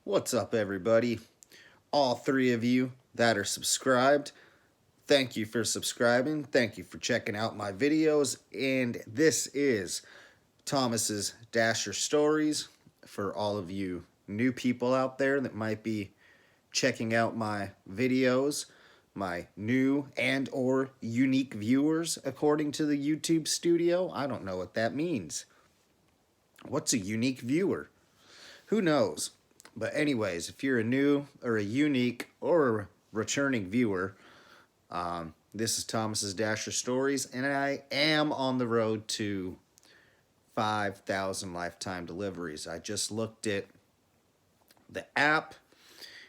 What's up, everybody? All three of you that are subscribed, thank you for subscribing. Thank you for checking out my videos. And this is Thomas's Dasher Stories for all of you new people out there that might be checking out my videos, my new and or unique viewers according to the YouTube studio. I don't know what that means. What's a unique viewer? Who knows? But anyways, if you're a new or a unique or a returning viewer, this is Thomas's Dasher Stories, and I am on the road to 5,000 lifetime deliveries. I just looked at the app.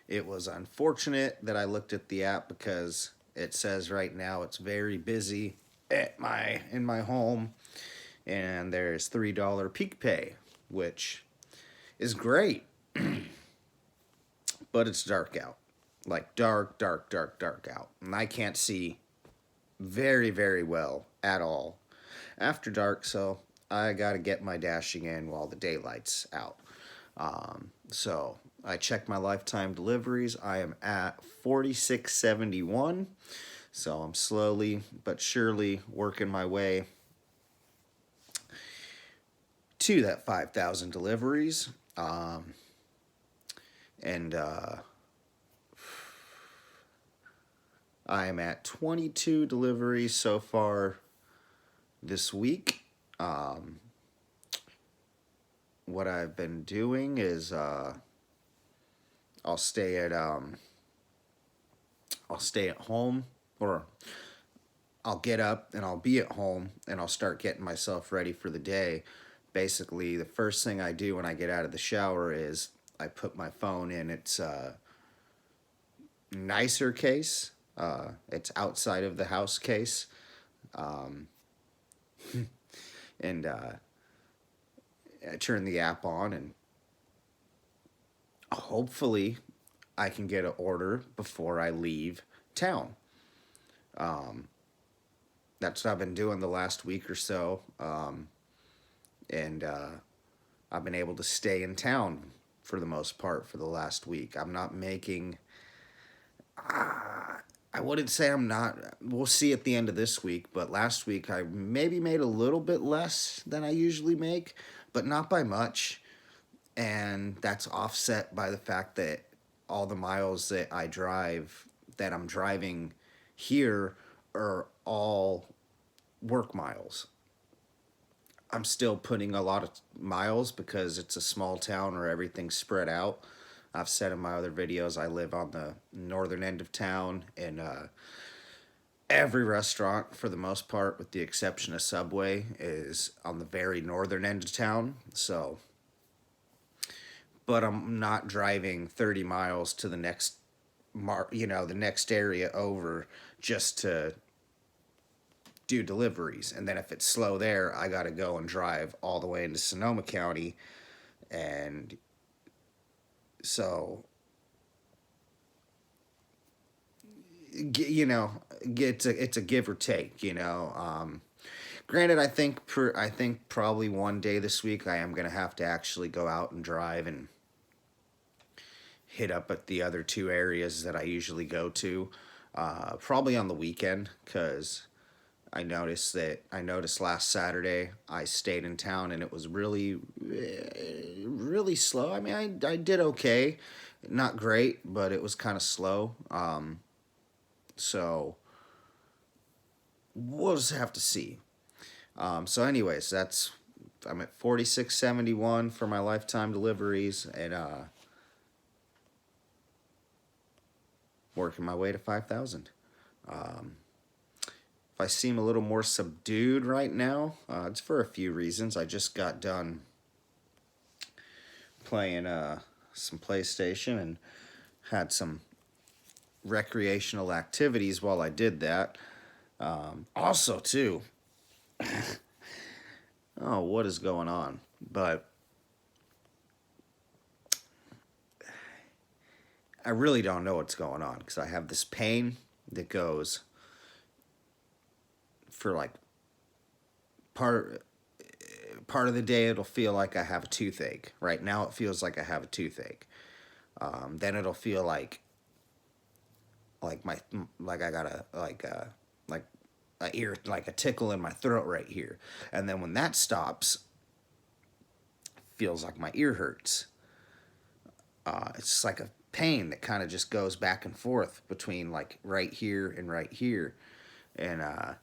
It was unfortunate that I looked at the app because it says right now it's very busy in my home, and there's $3 peak pay, which is great. But it's dark out. Like dark, dark, dark, dark out. And I can't see very, very well at all after dark, so I gotta get my dashing in while the daylight's out. So I checked my lifetime deliveries. I am at 4671. So I'm slowly but surely working my way to that 5,000 deliveries. And I am at 22 deliveries so far this week. What I've been doing is I'll stay at home, or I'll get up and I'll be at home and I'll start getting myself ready for the day. Basically, the first thing I do when I get out of the shower is I put my phone in its nicer case. It's outside of the house case. And I turn the app on, and hopefully I can get an order before I leave town. That's what I've been doing the last week or so. And I've been able to stay in town for the most part for the last week. I'm not making... I wouldn't say I'm not. We'll see at the end of this week, but last week I maybe made a little bit less than I usually make, but not by much. And that's offset by the fact that all the miles that I'm driving here, are all work miles. I'm still putting a lot of miles because it's a small town where everything's spread out. I've said in my other videos I live on the northern end of town, and every restaurant, for the most part, with the exception of Subway, is on the very northern end of town. So, but I'm not driving 30 miles to the next the next area over just to do deliveries. And then if it's slow there, I got to go and drive all the way into Sonoma County. And so, it's a give or take. Granted, I think probably one day this week I am gonna have to actually go out and drive and hit up at the other two areas that I usually go to, probably on the weekend, because I noticed last Saturday I stayed in town and it was really, really slow. I mean, I did okay, not great, but it was kind of slow. So we'll just have to see. So anyways, I'm at 4671 for my lifetime deliveries, and working my way to 5,000. If I seem a little more subdued right now, it's for a few reasons. I just got done playing some PlayStation and had some recreational activities while I did that. Also, too, oh, what is going on? But I really don't know what's going on because I have this pain that goes for like part of the day. It'll feel like I have a toothache. Right now it feels like I have a toothache. Then it'll feel my like I got like a ear, like a tickle in my throat right here, and then when that stops, feels like my ear hurts. It's just like a pain that kind of just goes back and forth between like right here and right here, and I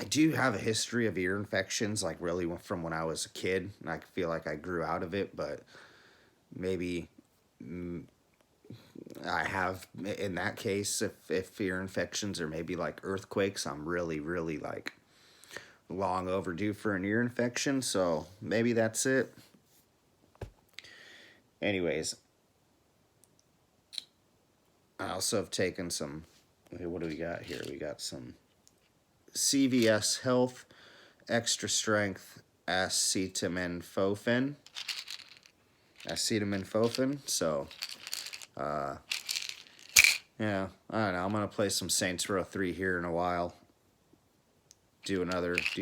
do have a history of ear infections, like really from when I was a kid, and I feel like I grew out of it, but maybe I have in that case, if ear infections or maybe like earthquakes, I'm really, really like long overdue for an ear infection, so maybe that's it. Anyways, I also have taken some, what do we got here? We got some CVS Health Extra Strength acetaminophen. So, uh, yeah, I don't know. I'm gonna play some Saints Row 3 here in a while. Do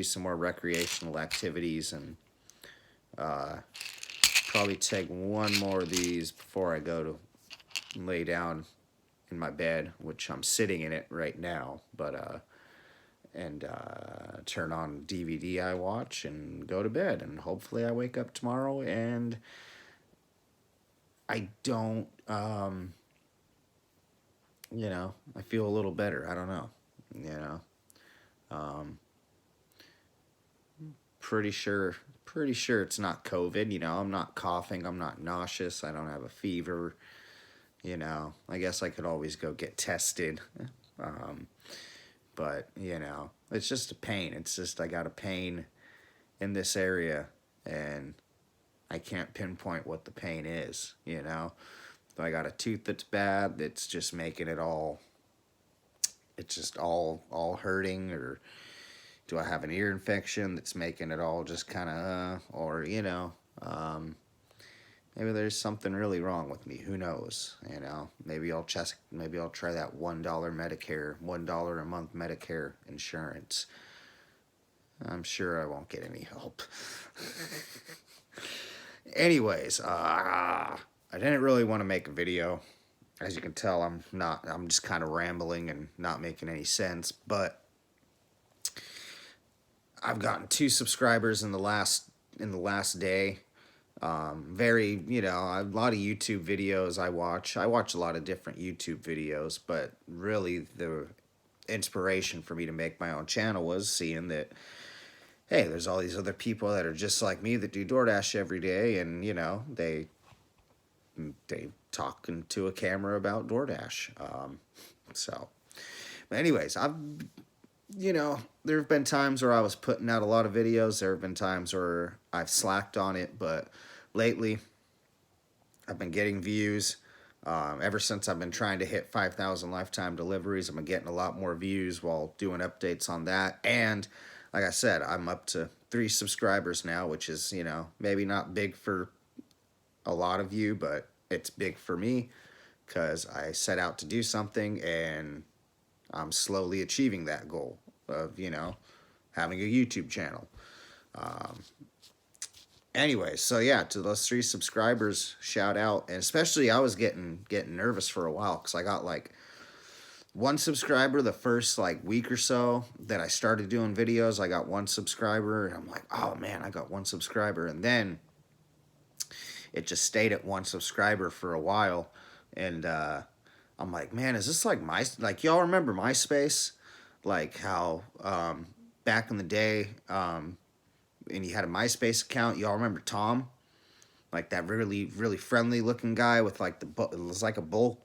some more recreational activities, and uh, probably take one more of these before I go to lay down in my bed, which I'm sitting in it right now. But and turn on DVD I watch and go to bed, and hopefully I wake up tomorrow and I don't, I feel a little better. I don't know, you know, um, pretty sure, pretty sure it's not COVID. I'm not coughing. I'm not nauseous. I don't have a fever. I guess I could always go get tested. Um, but it's just a pain. It's just I got a pain in this area, and I can't pinpoint what the pain is. I got a tooth that's bad, that's just making it all, it's just all hurting, or do I have an ear infection that's making it all just kind of, um, maybe there's something really wrong with me. Who knows? Maybe I'll try that $1 Medicare, $1 a month Medicare insurance. I'm sure I won't get any help. Anyways, I didn't really want to make a video. As you can tell, I'm just kind of rambling and not making any sense, but I've gotten 2 subscribers in the last day. A lot of YouTube videos I watch. I watch a lot of different YouTube videos, but really the inspiration for me to make my own channel was seeing that, hey, there's all these other people that are just like me that do DoorDash every day, and they talking to a camera about DoorDash. So, but anyways, there have been times where I was putting out a lot of videos. There have been times where I've slacked on it, but lately I've been getting views. Ever since I've been trying to hit 5,000 lifetime deliveries, I've been getting a lot more views while doing updates on that. And like I said, I'm up to 3 subscribers now, which is, maybe not big for a lot of you, but it's big for me because I set out to do something, and I'm slowly achieving that goal of, having a YouTube channel. Anyway, so yeah, to those 3 subscribers, shout out. And especially I was getting nervous for a while because I got like 1 subscriber the first like week or so that I started doing videos. I got 1 subscriber, and I'm like, oh man, I got 1 subscriber. And then it just stayed at 1 subscriber for a while, and I'm like, man, is this like y'all remember MySpace? Like how back in the day, and you had a MySpace account. Y'all remember Tom? Like that really, really friendly looking guy with like it was like a bowl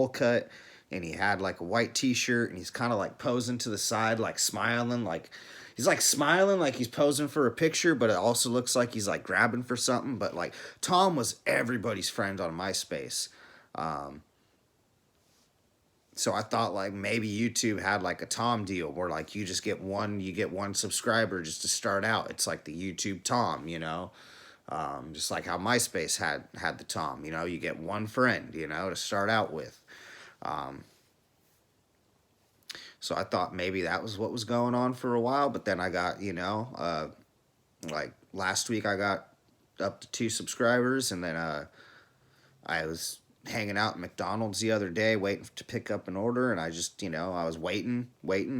cut, and he had like a white T-shirt, and he's kind of like posing to the side, like smiling, like he's like smiling like he's posing for a picture, but it also looks like he's like grabbing for something. But like Tom was everybody's friend on MySpace. So I thought like maybe YouTube had like a Tom deal where like you get 1 subscriber just to start out. It's like the YouTube Tom. Just like how MySpace had the Tom. You get 1 friend, to start out with. So I thought maybe that was what was going on for a while, but then I got, like last week I got up to 2 subscribers, and then I was hanging out at McDonald's the other day waiting to pick up an order, and I just, I was waiting,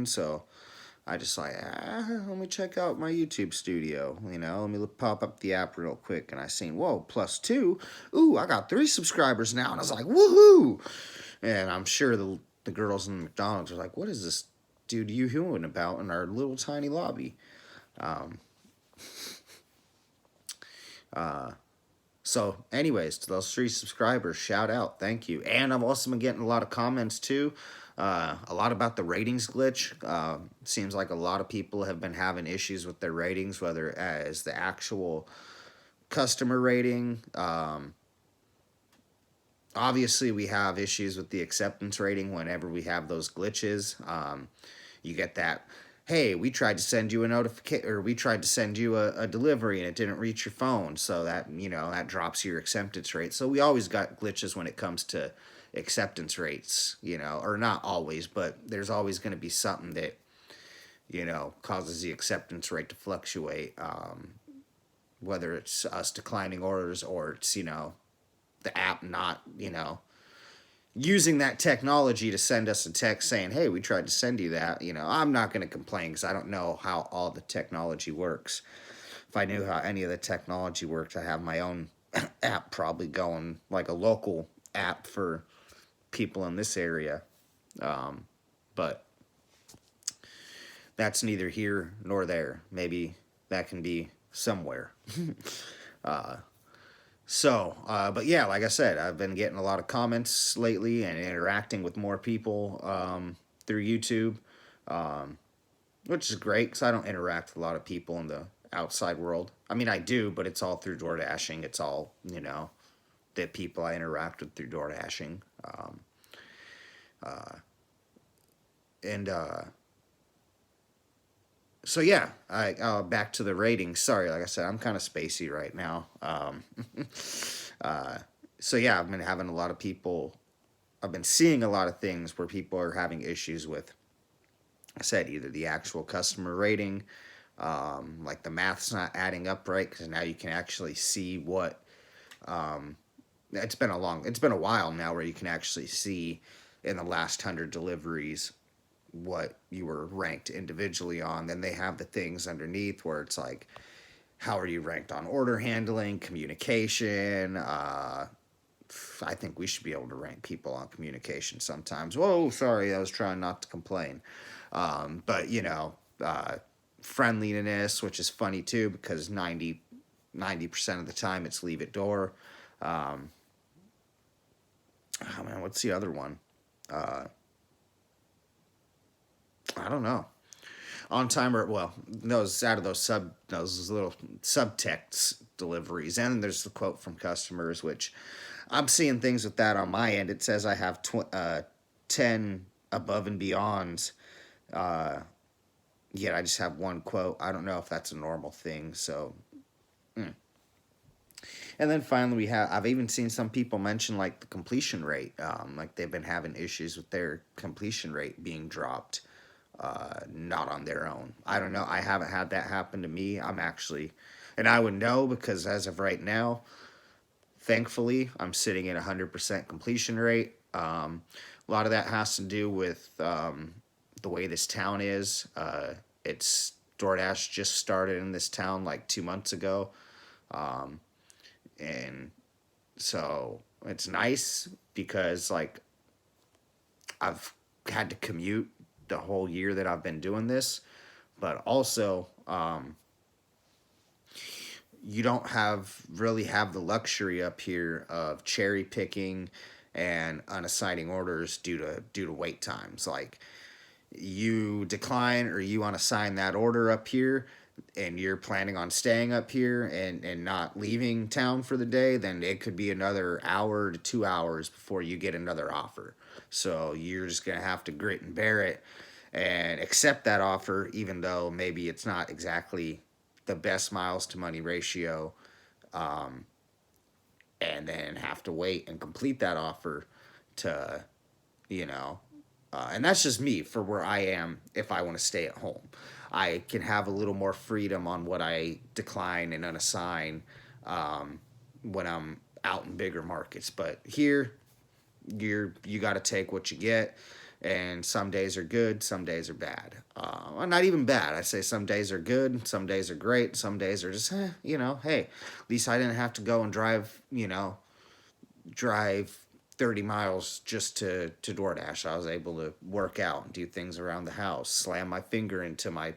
so I just like, let me check out my YouTube studio, let me pop up the app real quick, and I seen, whoa, +2, ooh, I got 3 subscribers now, and I was like, woohoo, and I'm sure the girls in McDonald's are like, what is this dude you hewing about in our little tiny lobby? Um, uh, So, anyways, to those 3 subscribers, shout out, thank you. And I've also been getting a lot of comments too, a lot about the ratings glitch. Seems like a lot of people have been having issues with their ratings, whether as the actual customer rating. Obviously, we have issues with the acceptance rating whenever we have those glitches. You get that, hey, we tried to send you a notification, or we tried to send you a delivery and it didn't reach your phone, so that that drops your acceptance rate. So we always got glitches when it comes to acceptance rates, or not always, but there's always going to be something that causes the acceptance rate to fluctuate, whether it's us declining orders or it's the app not using that technology to send us a text saying, hey, we tried to send you that. I'm not going to complain because I don't know how all the technology works. If I knew how any of the technology worked, I have my own app probably going, like a local app for people in this area. But that's neither here nor there. Maybe that can be somewhere. But yeah, like I said, I've been getting a lot of comments lately and interacting with more people through YouTube, um, which is great because I don't interact with a lot of people in the outside world. I mean, I do, but it's all through DoorDashing. It's all, the people I interact with through DoorDashing. Uh, and So yeah, I back to the ratings. Sorry, like I said, I'm kind of spacey right now. Uh, so yeah, I've been having a lot of people. I've been seeing a lot of things where people are having issues with. I said either the actual customer rating, like the math's not adding up right because now you can actually see what. Um, it's been a while now where you can actually see in the last 100 deliveries what you were ranked individually on. Then they have the things underneath where it's like, how are you ranked on order handling, communication? I think we should be able to rank people on communication sometimes. Whoa, sorry, I was trying not to complain. But friendliness, which is funny too, because 90% of the time it's leave at door. Um, oh man, what's the other one? Uh, I don't know. On time, or well, those out of those little subtext deliveries, and there's the quote from customers, which I'm seeing things with that on my end. It says I have 10 above and beyonds, uh, yet I just have one quote. I don't know if that's a normal thing. So, and then finally I've even seen some people mention like the completion rate, like they've been having issues with their completion rate being dropped, not on their own. I don't know. I haven't had that happen to me. And I would know because as of right now, thankfully, I'm sitting at 100% completion rate. A lot of that has to do with the way this town is. It's DoorDash just started in this town like 2 months ago. Um, and so it's nice because like I've had to commute the whole year that I've been doing this, but also you don't really have the luxury up here of cherry picking and unassigning orders due to wait times. Like you decline or you unassign that order up here and you're planning on staying up here and not leaving town for the day, then it could be another hour to 2 hours before you get another offer. So you're just going to have to grit and bear it and accept that offer, even though maybe it's not exactly the best miles to money ratio, um, and then have to wait and complete that offer to, you know, and that's just me for where I am if I want to stay at home. I can have a little more freedom on what I decline and unassign when I'm out in bigger markets. But here, you got to take what you get, and some days are good, some days are bad. Well, not even bad. I say some days are good, some days are great, some days are just, hey, at least I didn't have to go and drive 30 miles just to DoorDash. I was able to work out and do things around the house, slam my finger into my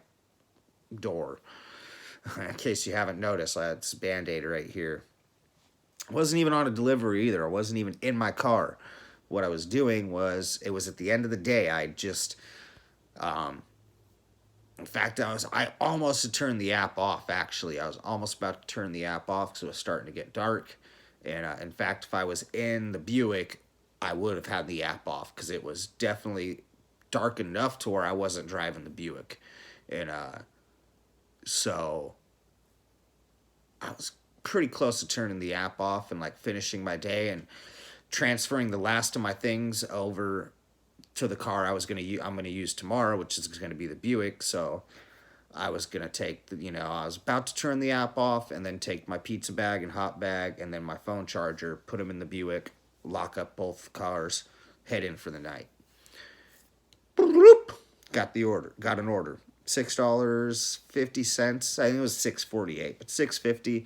door. In case you haven't noticed, it's Band-Aid right here. I wasn't even on a delivery either. I wasn't even in my car. What I was doing was, it was at the end of the day. I just, in fact, I almost had turned the app off, actually. I was almost about to turn the app off because it was starting to get dark. And in fact, if I was in the Buick, I would have had the app off because it was definitely dark enough to where I wasn't driving the Buick. And so I was pretty close to turning the app off and like finishing my day and transferring the last of my things over to the car I'm gonna use tomorrow, which is gonna be the Buick. So I was gonna take I was about to turn the app off and then take my pizza bag and hot bag and then my phone charger, put them in the Buick, lock up both cars, head in for the night. Got an order. $6.50. I think it was $6.48, but $6.50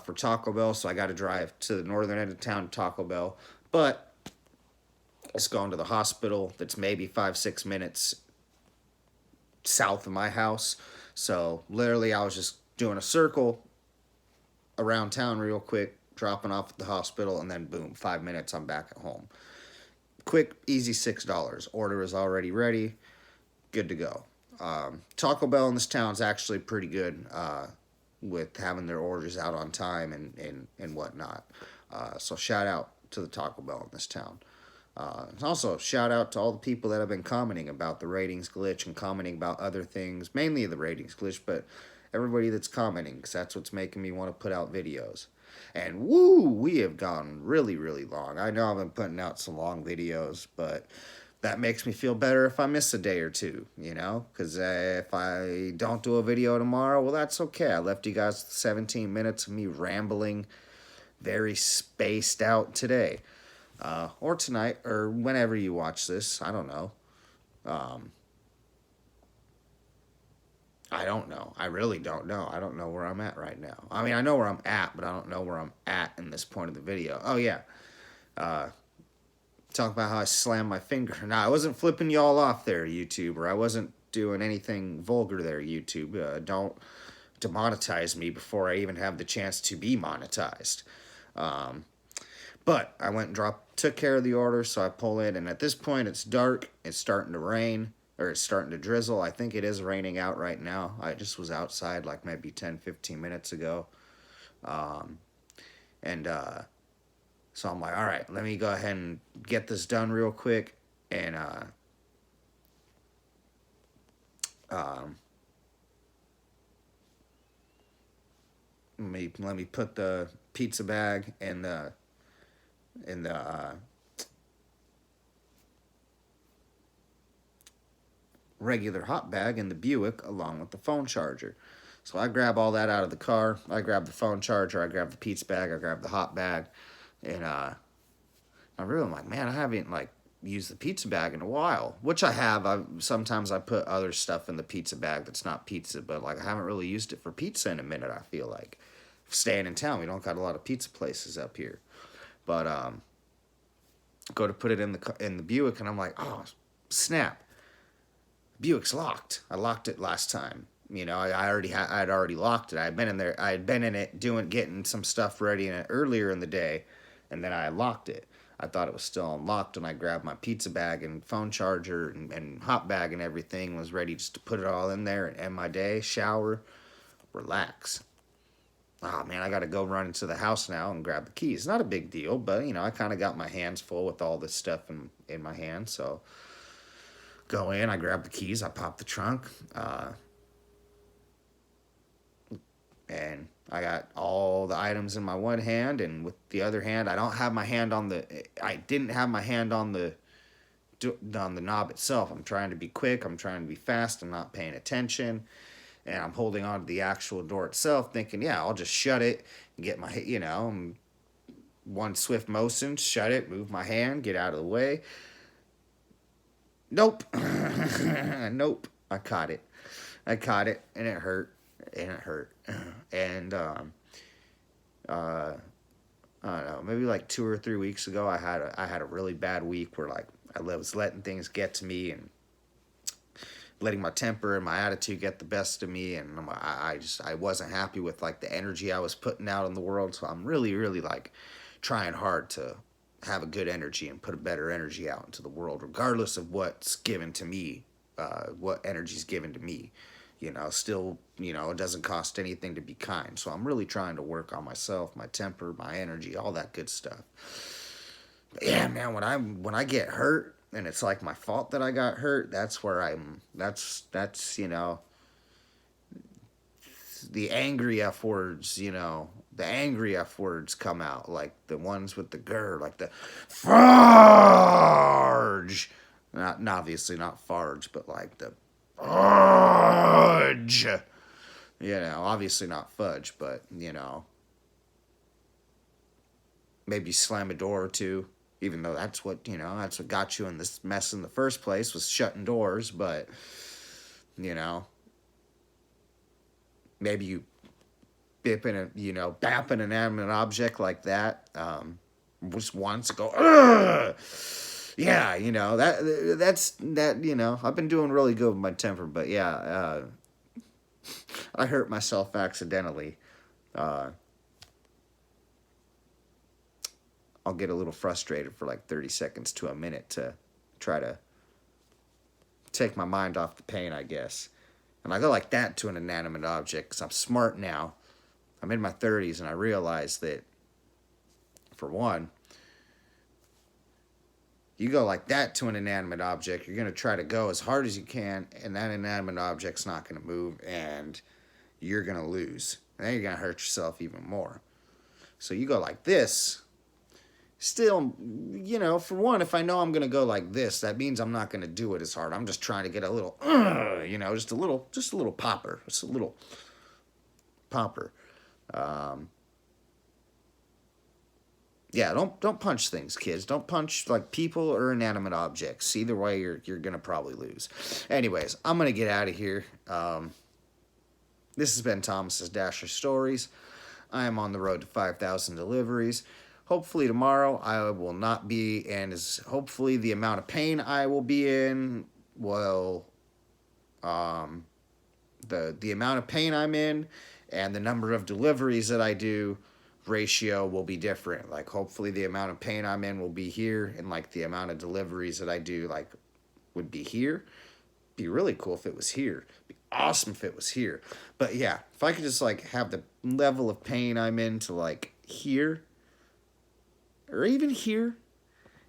for Taco Bell. So I got to drive to the northern end of town, Taco Bell. But it's going to the hospital that's maybe 5-6 minutes south of my house. So literally, I was just doing a circle around town real quick, dropping off at the hospital, and then boom, 5 minutes, I'm back at home. Quick, easy $6. Order is already ready. Good to go. Taco Bell in this town is actually pretty good with having their orders out on time and whatnot. So shout out to the Taco Bell in this town. Also, shout out to all the people that have been commenting about the ratings glitch and commenting about other things, mainly the ratings glitch, but everybody that's commenting, because that's what's making me want to put out videos. And woo, we have gone really, really long. I know I've been putting out some long videos, but that makes me feel better if I miss a day or two, because if I don't do a video tomorrow, well, that's okay. I left you guys 17 minutes of me rambling, very spaced out today. Or tonight, or whenever you watch this. I don't know. I don't know. I really don't know. I don't know where I'm at right now. I mean, I know where I'm at, but I don't know where I'm at in this point of the video. Oh, yeah. Talk about how I slammed my finger. Now, I wasn't flipping y'all off there, YouTube, or I wasn't doing anything vulgar there, YouTube. Don't demonetize me before I even have the chance to be monetized. But I went and took care of the order, so I pull in, and at this point it's dark, it's starting to rain, or it's starting to drizzle. I think it is raining out right now. I just was outside like maybe 10-15 minutes ago. So I'm like, all right, let me go ahead and get this done real quick, and let me put the pizza bag in the regular hot bag in the Buick along with the phone charger. So I grab all that out of the car. I grab the phone charger. I grab the pizza bag. I grab the hot bag, and I really am like, man, I haven't used the pizza bag in a while, which I have. Sometimes I put other stuff in the pizza bag that's not pizza, but I haven't really used it for pizza in a minute. I feel like staying in town, we don't got a lot of pizza places up here, but go to put it in the Buick, and I'm like, oh snap, Buick's locked. I locked it last time. I'd already locked it. I had been in there. I had been in it getting some stuff ready in it earlier in the day, and then I locked it. I thought it was still unlocked, and I grabbed my pizza bag and phone charger and hot bag and everything. Was ready just to put it all in there and end my day, shower, relax. Oh man, I got to go run into the house now and grab the keys. Not a big deal, but I kind of got my hands full with all this stuff in my hand. So go in, I grab the keys, I pop the trunk, and I got all the items in my one hand, and with the other hand, I didn't have my hand on the knob itself. I'm trying to be quick, I'm trying to be fast, I'm not paying attention, and I'm holding on to the actual door itself, thinking, yeah, I'll just shut it and get my, one swift motion, shut it, move my hand, get out of the way. Nope. Nope. I caught it, and it hurt. And it hurt. And, uh, I don't know, maybe like 2 or 3 weeks ago, I had a really bad week where like I was letting things get to me and letting my temper and my attitude get the best of me, and I wasn't happy with like the energy I was putting out in the world. So I'm really like trying hard to have a good energy and put a better energy out into the world, regardless of what's given to me, what energy's given to me. Still, it doesn't cost anything to be kind. So I'm really trying to work on myself, my temper, my energy, all that good stuff. But yeah, man, when I get hurt and it's like my fault that I got hurt, that's where that's the angry F words, the angry F words come out, like the ones with the grr, like the farge. Not obviously not farge, but like the fudge. Obviously not fudge, but maybe slam a door or two. Even though that's what got you in this mess in the first place, was shutting doors. But maybe you bap an inanimate object like that, just once, go, ugh! Yeah, that's that. I've been doing really good with my temper, but yeah, I hurt myself accidentally. Uh, I'll get a little frustrated for like 30 seconds to a minute to try to take my mind off the pain, I guess. And I go like that to an inanimate object because I'm smart now. I'm in my 30s, and I realize that, for one, you go like that to an inanimate object, you're going to try to go as hard as you can, and that inanimate object's not going to move, and you're going to lose. And then you're going to hurt yourself even more. So you go like this. Still, for one, if I know I'm going to go like this, that means I'm not going to do it as hard. I'm just trying to get a little, just a little popper. Just a little popper. Yeah, don't punch things, kids. Don't punch like people or inanimate objects. Either way, you're gonna probably lose. Anyways, I'm gonna get out of here. This has been Thomas's Dasher Stories. I am on the road to 5,000 deliveries. Hopefully tomorrow I will not be, and hopefully the amount of pain I will be in will, the amount of pain I'm in and the number of deliveries that I do ratio will be different. Like, hopefully the amount of pain I'm in will be here, and like the amount of deliveries that I do like would be here. Be really cool if it was here. Be awesome if it was here. But yeah, if I could just like have the level of pain I'm in to like here, or even here,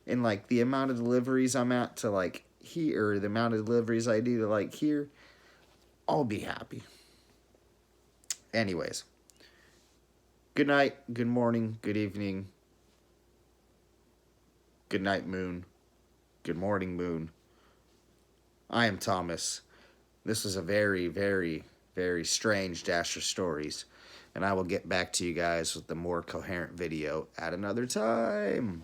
and like the amount of deliveries I'm at to like here, or the amount of deliveries I do to like here, I'll be happy. Anyways, good night, good morning, good evening, good night, moon, good morning, moon. I am Thomas. This was a very, very, very strange Dasher Stories, and I will get back to you guys with the more coherent video at another time.